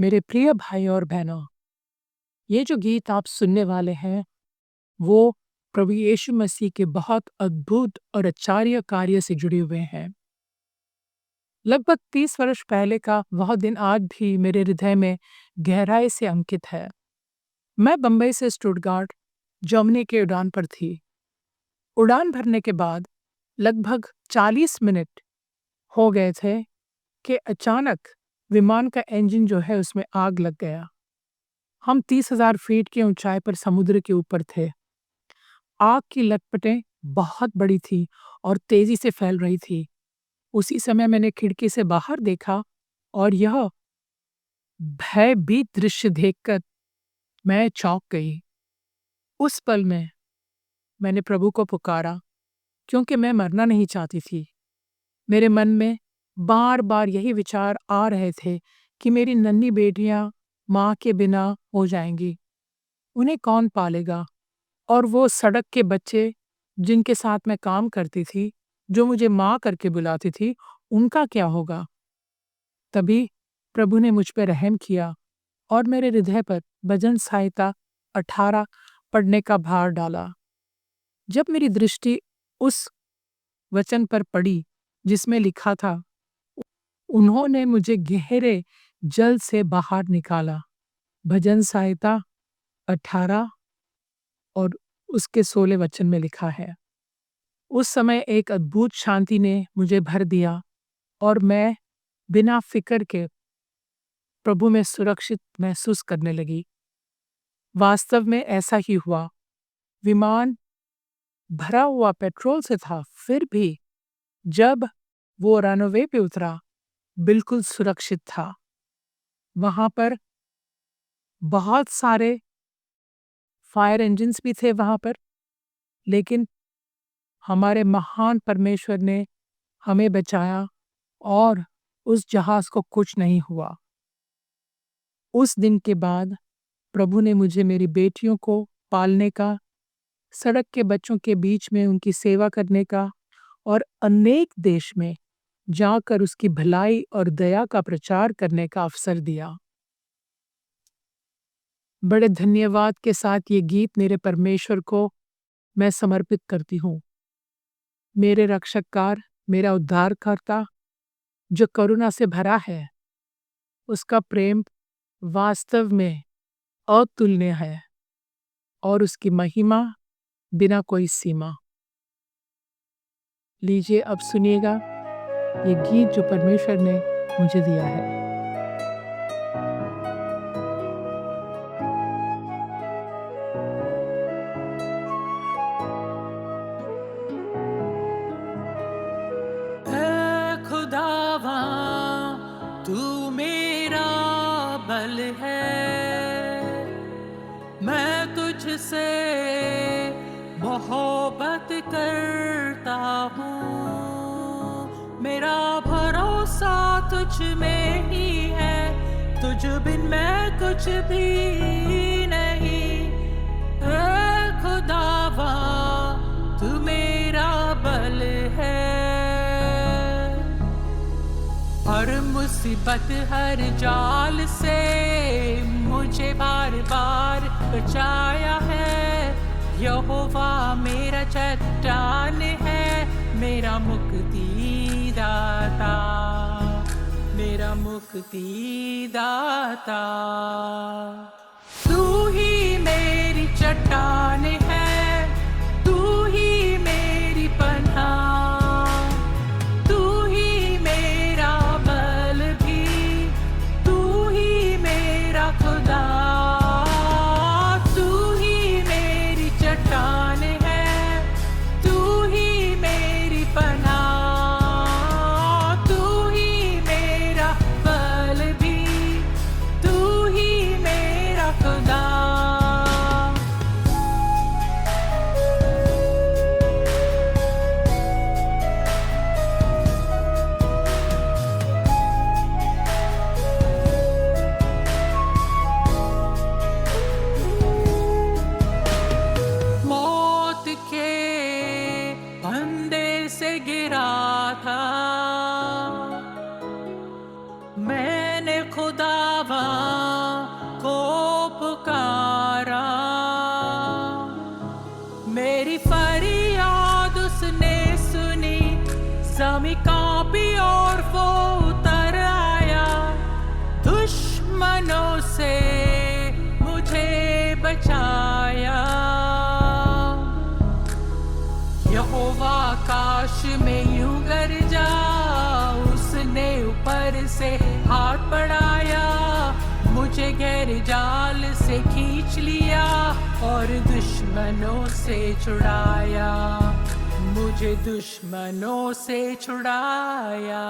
मेरे प्रिय भाई और बहनों, ये जो गीत आप सुनने वाले हैं, वो प्रभु यीशु मसीह के बहुत अद्भुत और आश्चर्य कार्य से जुड़े हुए हैं। लगभग 30 वर्ष पहले का वह दिन आज भी मेरे हृदय में गहराई से अंकित है। मैं बम्बई से स्टुटगार्ट, जर्मनी के उड़ान पर थी। उड़ान भरने के बाद लगभग 40 मिनट हो गए थे कि अचानक विमान का इंजन जो है उसमें आग लग गया। हम 30,000 फीट की ऊंचाई पर समुद्र के ऊपर थे। आग की लपटें बहुत बड़ी थी और तेजी से फैल रही थी। उसी समय मैंने खिड़की से बाहर देखा और यह भयभीत दृश्य देखकर मैं चौंक गई। उस पल में मैंने प्रभु को पुकारा क्योंकि मैं मरना नहीं चाहती थी। मेरे मन में बार बार यही विचार आ रहे थे कि मेरी नन्ही बेटियां माँ के बिना हो जाएंगी, उन्हें कौन पालेगा। और वो सड़क के बच्चे जिनके साथ मैं काम करती थी, जो मुझे माँ करके बुलाती थी, उनका क्या होगा। तभी प्रभु ने मुझ पर रहम किया और मेरे हृदय पर भजन संहिता 18 पढ़ने का भार डाला। जब मेरी दृष्टि उस वचन पर पड़ी जिसमें लिखा था, उन्होंने मुझे गहरे जल से बाहर निकाला। भजन संहिता 18 और उसके 16 वचन में लिखा है। उस समय एक अद्भुत शांति ने मुझे भर दिया और मैं बिना फिक्र के प्रभु में सुरक्षित महसूस करने लगी। वास्तव में ऐसा ही हुआ। विमान भरा हुआ पेट्रोल से था, फिर भी जब वो रनवे पे उतरा, बिल्कुल सुरक्षित था। वहां पर बहुत सारे फायर इंजन्स भी थे वहां पर, लेकिन हमारे महान परमेश्वर ने हमें बचाया और उस जहाज को कुछ नहीं हुआ। उस दिन के बाद प्रभु ने मुझे मेरी बेटियों को पालने का, सड़क के बच्चों के बीच में उनकी सेवा करने का और अनेक देश में जाकर उसकी भलाई और दया का प्रचार करने का अवसर दिया। बड़े धन्यवाद के साथ ये गीत मेरे परमेश्वर को मैं समर्पित करती हूँ। मेरे रक्षककार, मेरा उद्धारकर्ता जो करुणा से भरा है, उसका प्रेम वास्तव में अतुलनीय है और उसकी महिमा बिना कोई सीमा। लीजिए अब सुनिएगा ये गीत जो परमेश्वर ने मुझे दिया है। ऐ खुदावा तू मेरा बल है, मैं तुझसे मोहब्बत करता हूँ। मेरा भरोसा तुझ में ही है, तुझ बिन मैं कुछ भी नहीं। ऐ खुदावा तू मेरा बल है, और मुसीबत हर जाल से मुझे बार बार बचाया है। यहोवा मेरा चट्टान है, मेरा मुक्ति दाता, मेरा मुक्ति दाता। तू ही मेरी चट्टान है, तू ही मेरी पनाह, तू ही मेरा बल भी, तू ही मेरा खुदा। तू ही मेरी चट्टान है, तू ही मेरी पनाह, तू ही मेरा बल भी, तू ही मेरा खुदा। मौत के फंदे से गिरा था, मैंने खुदावा से हाथ बढ़ाया, मुझे गहरे जाल से खींच लिया और दुश्मनों से छुड़ाया, मुझे दुश्मनों से छुड़ाया।